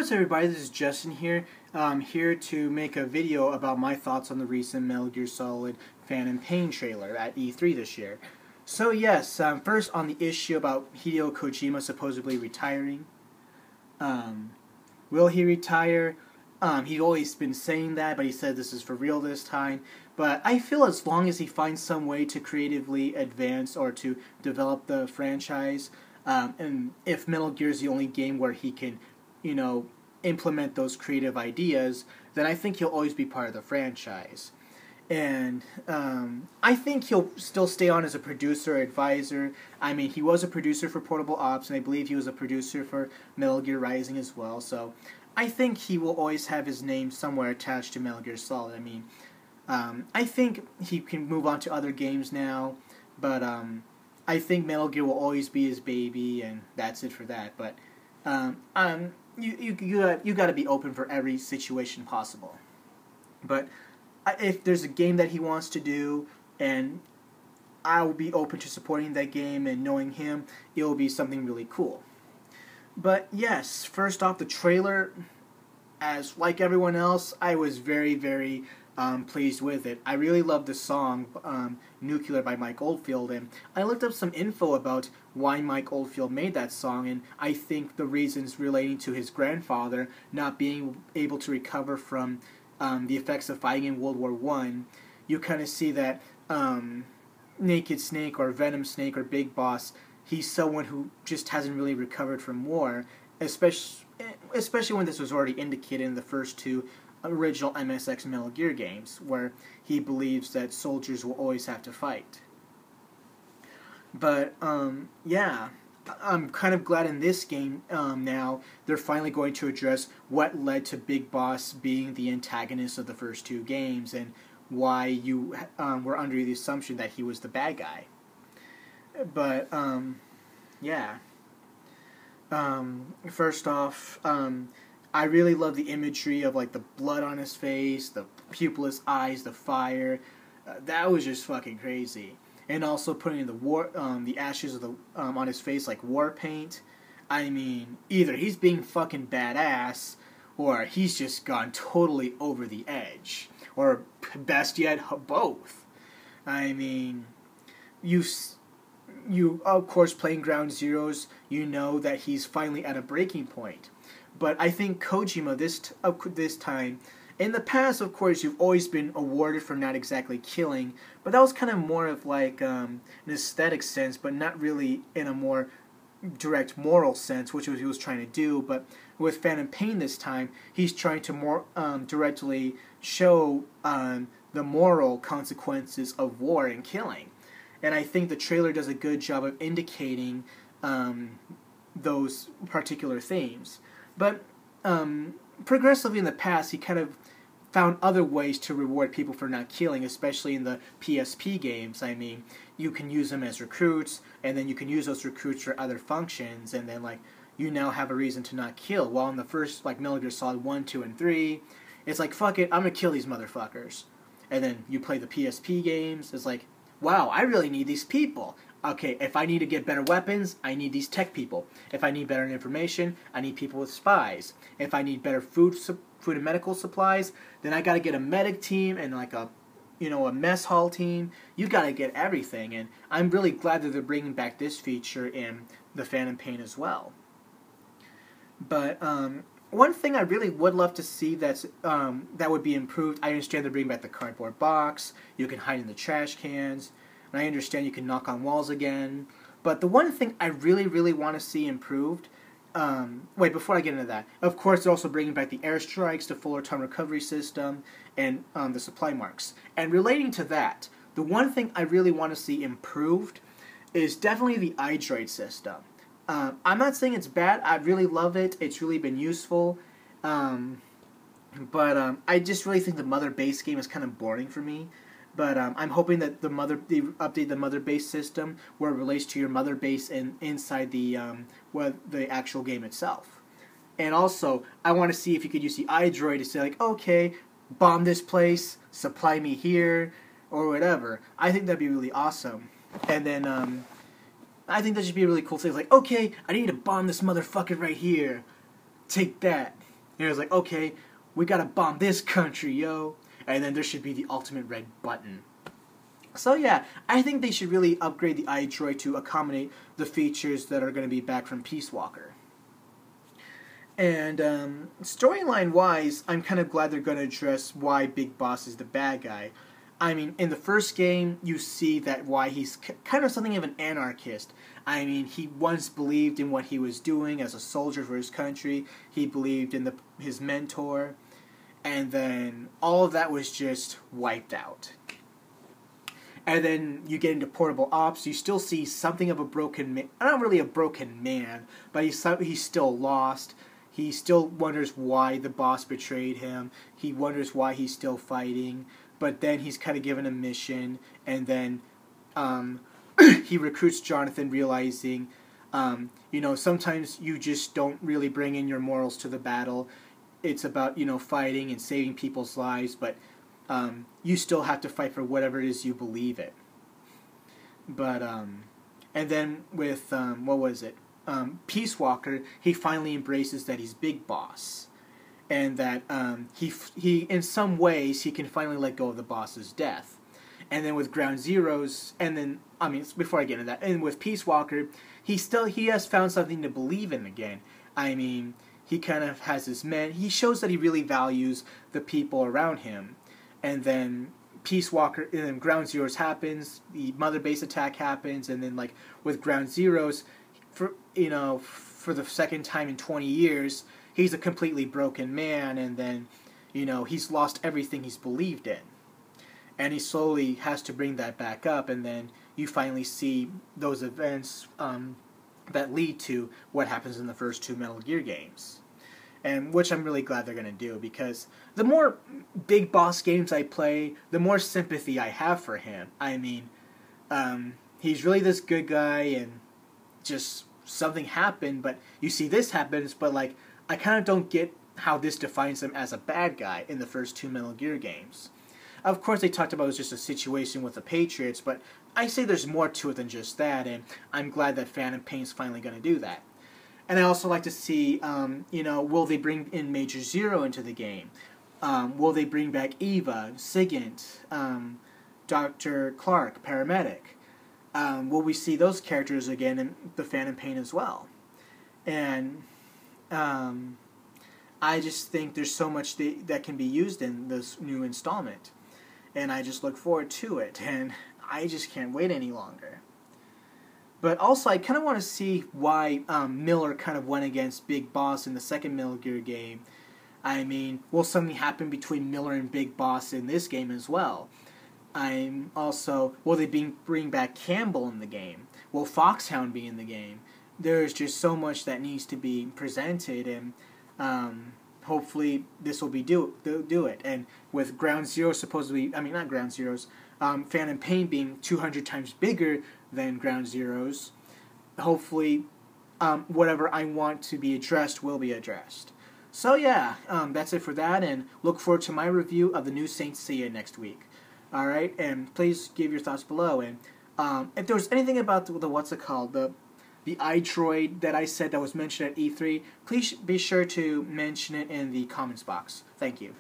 what's up, everybody, this is Justin here. I'm here to make a video about my thoughts on the recent Metal Gear Solid Phantom Pain trailer at E3 this year. So yes, first on the issue about Hideo Kojima supposedly retiring. Will he retire? He's always been saying that, but he said this is for real this time. But I feel as long as he finds some way to creatively advance or to develop the franchise, and if Metal Gear is the only game where he can, implement those creative ideas, then I think he'll always be part of the franchise. And I think he'll still stay on as a producer or advisor. I mean, he was a producer for Portable Ops, and I believe he was a producer for Metal Gear Rising as well. So I think he will always have his name somewhere attached to Metal Gear Solid. I mean, I think he can move on to other games now, but I think Metal Gear will always be his baby, and that's it for that. But you got to be open for every situation possible. But if there's a game that he wants to do, and I will be open to supporting that game, and knowing him, it will be something really cool. But yes, first off, the trailer, as like everyone else, I was very, very pleased with it. I really love the song Nuclear by Mike Oldfield, and I looked up some info about why Mike Oldfield made that song, and I think the reasons relating to his grandfather not being able to recover from the effects of fighting in World War I. You kind of see that Naked Snake or Venom Snake or Big Boss, he's someone who just hasn't really recovered from war, especially when this was already indicated in the first two original MSX Metal Gear games, where he believes that soldiers will always have to fight. But, yeah, I'm kind of glad in this game now they're finally going to address what led to Big Boss being the antagonist of the first two games, and why you were under the assumption that he was the bad guy. But, yeah. First off, I really love the imagery of like the blood on his face, the pupilless eyes, the fire. That was just fucking crazy. And also putting the ashes of the on his face like war paint. I mean, either he's being fucking badass, or he's just gone totally over the edge, or best yet, both. I mean, you of course playing Ground Zeroes, you know that he's finally at a breaking point. But I think Kojima this time, in the past, of course, you've always been awarded for not exactly killing, but that was kind of more of like an aesthetic sense, but not really in a more direct moral sense, which was he was trying to do. But with Phantom Pain this time, he's trying to more directly show the moral consequences of war and killing. And I think the trailer does a good job of indicating those particular themes. But progressively in the past, he kind of found other ways to reward people for not killing, especially in the PSP games. I mean, you can use them as recruits, and then you can use those recruits for other functions, and then like you now have a reason to not kill. While in the first like Metal Gear Solid 1, 2, and 3, it's like, fuck it, I'm gonna kill these motherfuckers. And then you play the PSP games, it's like, wow, I really need these people. Okay, if I need to get better weapons, I need these tech people. If I need better information, I need people with spies. If I need better food and medical supplies, then I gotta get a medic team and like a mess hall team. You gotta get everything, and I'm really glad that they're bringing back this feature in the Phantom Pain as well. But one thing I really would love to see that would be improved. I understand they're bringing back the cardboard box. You can hide in the trash cans. And I understand you can knock on walls again. But the one thing I really, really want to see improved... wait, before I get into that, of course they're also bringing back the airstrikes, the full return recovery system, and the supply marks. And relating to that, the one thing I really want to see improved is definitely the iDroid system. I'm not saying it's bad. I really love it. It's really been useful. But I just really think the Mother Base game is kind of boring for me. But I'm hoping that they update the Mother Base system where it relates to your Mother Base inside the actual game itself. And also, I want to see if you could use the iDroid to say like, okay, bomb this place, supply me here, or whatever. I think that'd be really awesome. And then I think that should be a really cool thing. Like, okay, I need to bomb this motherfucker right here. Take that. And it was like, okay, we gotta bomb this country, yo. And then there should be the ultimate red button. So yeah, I think they should really upgrade the iDroid to accommodate the features that are going to be back from Peace Walker. And storyline-wise, I'm kind of glad they're going to address why Big Boss is the bad guy. I mean, in the first game, you see that why he's kind of something of an anarchist. I mean, he once believed in what he was doing as a soldier for his country. He believed in his mentor. And then all of that was just wiped out. And then you get into Portable Ops, you still see something of a broken man. Not really a broken man, but he's still lost. He still wonders why the boss betrayed him. He wonders why he's still fighting. But then he's kind of given a mission, and then he recruits Jonathan, realizing, sometimes you just don't really bring in your morals to the battle. It's about, fighting and saving people's lives, but you still have to fight for whatever it is you believe in. But, and then with, Peace Walker, he finally embraces that he's Big Boss. And that he in some ways, he can finally let go of the boss's death. And then with Ground Zeroes, before I get into that, and with Peace Walker, he has found something to believe in again. I mean, he kind of has his men. He shows that he really values the people around him. And then Peace Walker, and then Ground Zeroes happens, the Mother Base attack happens, and then with Ground Zeroes, for the second time in 20 years, he's a completely broken man, and then, he's lost everything he's believed in. And he slowly has to bring that back up, and then you finally see those events that lead to what happens in the first 2 Metal Gear games. And which I'm really glad they're going to do, because the more Big Boss games I play, the more sympathy I have for him. I mean, he's really this good guy, and just something happened, but you see this happens, but I kind of don't get how this defines him as a bad guy in the first 2 Metal Gear games. Of course, they talked about it was just a situation with the Patriots, but I say there's more to it than just that, and I'm glad that Phantom Pain's finally going to do that. And I also like to see, will they bring in Major Zero into the game? Will they bring back Eva, Sigint, Dr. Clark, Paramedic? Will we see those characters again in the Phantom Pain as well? And I just think there's so much that can be used in this new installment. And I just look forward to it, and I just can't wait any longer. But also, I kind of want to see why Miller kind of went against Big Boss in the second Metal Gear game. I mean, will something happen between Miller and Big Boss in this game as well? Will they bring back Campbell in the game? Will Foxhound be in the game? There's just so much that needs to be presented, and hopefully this will do it. And with Ground Zero not Ground Zeroes, Phantom Pain being 200 times bigger than Ground Zeroes, hopefully whatever I want to be addressed will be addressed. So yeah, that's it for that, and look forward to my review of the new Saint Seiya next week. Alright, and please give your thoughts below, and if there was anything about the iDroid that I said that was mentioned at E3, please be sure to mention it in the comments box. Thank you.